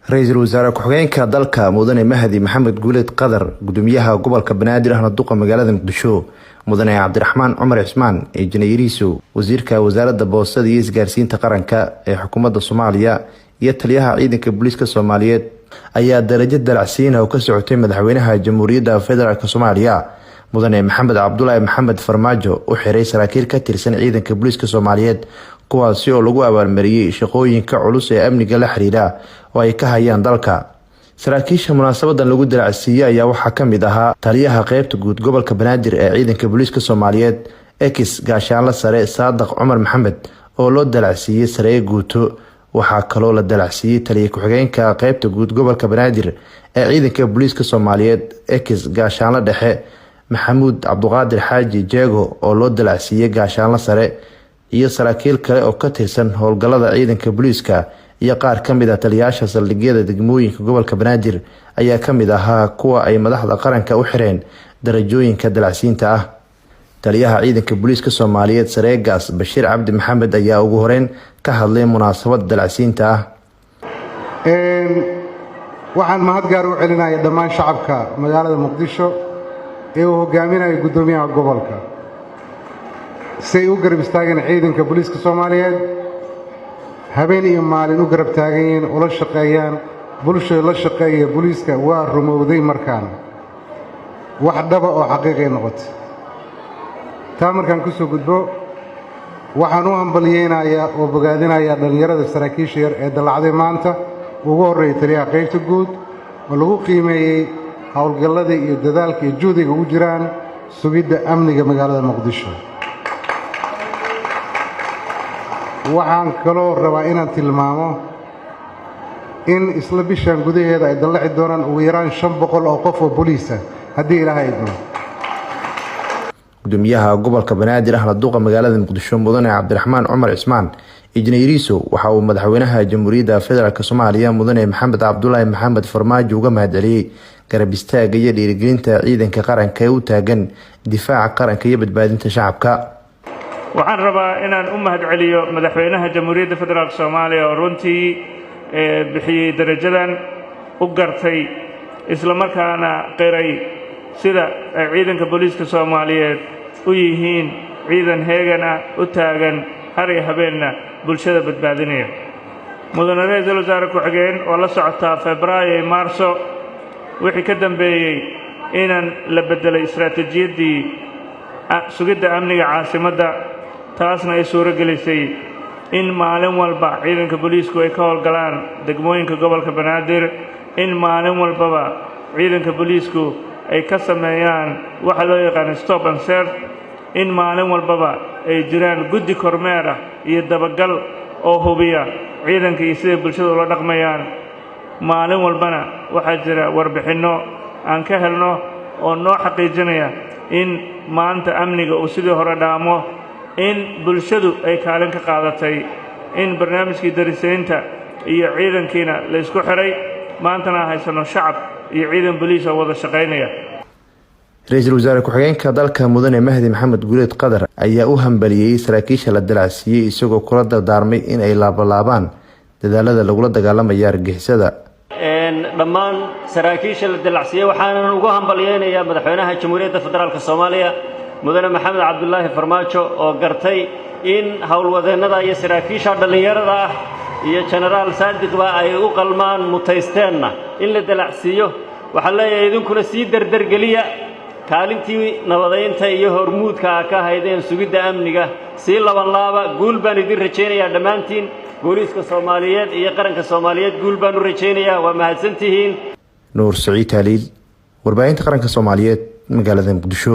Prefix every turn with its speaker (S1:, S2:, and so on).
S1: Ra'iisul Wasaare Ku-xigeenka dalka Mudane Mahdi Maxamed Guuleed Qadar, Gudoomiyaha Gobolka Banaadir ahna duqa magaalada Muqdisho, Mudane Cabdiraxmaan Cumar Cismaan, Injineeriso, Wasiirka Wasaaradda Boostada iyo Isgaarsiinta Qaranka ee Xukuumadda Soomaaliya iyo Taliyaha Ciidanka Booliiska Soomaaliyeed ayaa darajo dalacsiin oo ka socotay Madaxweynaha Jamhuuriyadda Federaalka Soomaaliya Mudane Maxamed Cabdullaahi Maxamed Farmaajo u xiray saraakiil ka tirsan Ciidanka Booliiska Soomaaliyeed kuwaasi oo lagu abaalmariyay shaqooyinka culus ee amniga la xiriira oo ay ka hayaan dalka. Saraakiisha munaasabadan lagu dalacsiiyay ayaa waxaa ka mid ahaa Taliyaha Qaybta Guud Gobolka Banaadir ee Ciidanka Booliiska Soomaaliyeed Ex Gaashaanle Sare Saadaq Cumar Maxamed oo loo dalacsiiyay Saraakiil Guuto. waxaa kaloo la dalacsiiyay Taliye Ku-xigeenka Qaybta Guud Gobolka Banaadir ee Ciidanka Booliiska Soomaaliyeed Ex Gaashaanle Dhexe Maxamuud Cabduqaadir Xaaji Jeego oo loo dalacsiiyay Gaashaanle Sare iyo saraakiil kale oo ka tirsan howlgallada ciidanka booliiska iyo qaar ka mid ah taliyayaasha saldhigyada degmooyinka gobolka Banaadir ayaa ka mid ahaa kuwa ay madaxda qaranka u xireen darajooyinka dalacsiinta ah. Taliyaha Ciidanka Booliiska Soomaaliyeed Sareegaas Bashiir Cabdi Maxamed ayaa ugu horeyn ka hadlay munaasabada dalacsiinta ah.
S2: waxaan mahad gaar u celinayaa dhammaan shacabka magaalada Muqdisho ee uu hogaaminayo gudoomiyaha gobolka si ay u garab istaageen ciidanka booliiska Soomaaliyeed habeen iyo maalin u garab taagayeen oo la shaqeeyaan bulshada la shaqeeya booliiska waa rumowday markaan wax dhaba oo xaqiiqi noqotay taa markaan ku soo gudbo waxaan u hambalyeeynaa oo bogaadinayaa dhalinyarada saraakiisha yar ee dalacday maanta ugu horeeyay Taliyaha Qaybta Guud oo lagu qiimeeyay howlgallada iyo dadaalka iyo juhdiga ugu jiraan sugidda amniga magaalada Muqdisho. waxaan kaloo rabaa inaan tilmaamo in isla bishan gudaheeda ay dalaci doonaan ugu yaraan 500 oo qof oo booliis ah haddii Ilaahay idmo.
S1: Gudoomiyaha Gobolka Banaadir ahna duqa magaalada Muqdisho Mudane Cabdiraxmaan Cumar Cismaan Injineeriso waxa uu Madaxweynaha Jamhuuriyadda Federaalka Soomaaliya Mudane Maxamed Cabdullaahi Maxamed Farmaajo uga mahadceliyay garab istaaga iyo dhiirigelinta ciidanka qaranka ee u taagan difaaca qaranka iyo badbaadinta shacabka.
S3: waxaan rabaa inaan u mahadceliyo Madaxweynaha Jamhuuriyadda Federaalka Soomaaliya oo runtii bixiyay darajadan u gartay isla markaana qiray sida ciidanka booliiska Soomaaliyeed u yihiin ciidan heegan ah u taagan har iyo habeenna bulshada badbaadinaya. Mudane Ra'iisul Wasaare Ku-xigeen oo la socota Febraayo iyo Maarso wixii ka dambeeyay inaan la bedelay istaraatiijiyadii sugidda amniga caasimadda taasna ay suuro gelisay in maalin walba ciidanka booliisku ay ka howlgalaan degmooyinka gobolka Banaadir in maalin walbaba ciidanka booliisku ay ka sameeyaan waxa loo yaqaan stop and serve in maalin walbaba ay jiraan guddi kormeer ah iyo dabagal oo hubiya ciidanka iyo sida bulshada ula dhaqmayaan maalin walbana waxaa jira warbixinno aan ka helno oo noo xaqiijinaya in maanta amniga uu sidii hore dhaamo in bulshadu ay kaalin ka qaadatay in barnaamijkii darisaynta iyo ciidankiina la isku xiray maantana haysano shacab iyo ciidan booliis oo wada shaqeynaya.
S1: Ra'iisul Wasaare Ku-xigeenka dalka Mudane Mahdi Maxamed Guuleed Qadar ayaa u hambalyeeyay saraakiisha la dalacsiiyay isagoo kula dardaarmay in ay laabalaabaan dadaalada lagula dagaalamayo argagixisada.
S4: dhammaan saraakiisha la dalacsiiyay waxaan ugu hambalyeynayaa Madaxweynaha Jamhuuriyadda Federaalka Soomaaliya Mudane Maxamed Cabdullaahi Farmaajo oo gartay in howlwadeennada iyo saraakiisha dhalinyarada ah iyo Generaal Saadiqba ay u qalmaan mutaysteenna in la dalacsiiyo waxa leeyahay idinkuna sii dardargeliya kaalintii nabadeynta iyo hormuudka ka haydeen sugidda amniga si labanlaaba guul baan idin rajaynayaa dhammaantiin booliiska Soomaaliyeed iyo qaranka Soomaaliyeed guul baan u rajaynayaa waa mahadsantihiin.
S1: Nuur Saciid Taaliil warbaahinta qaranka Soomaaliyeed magaalada Muqdisho.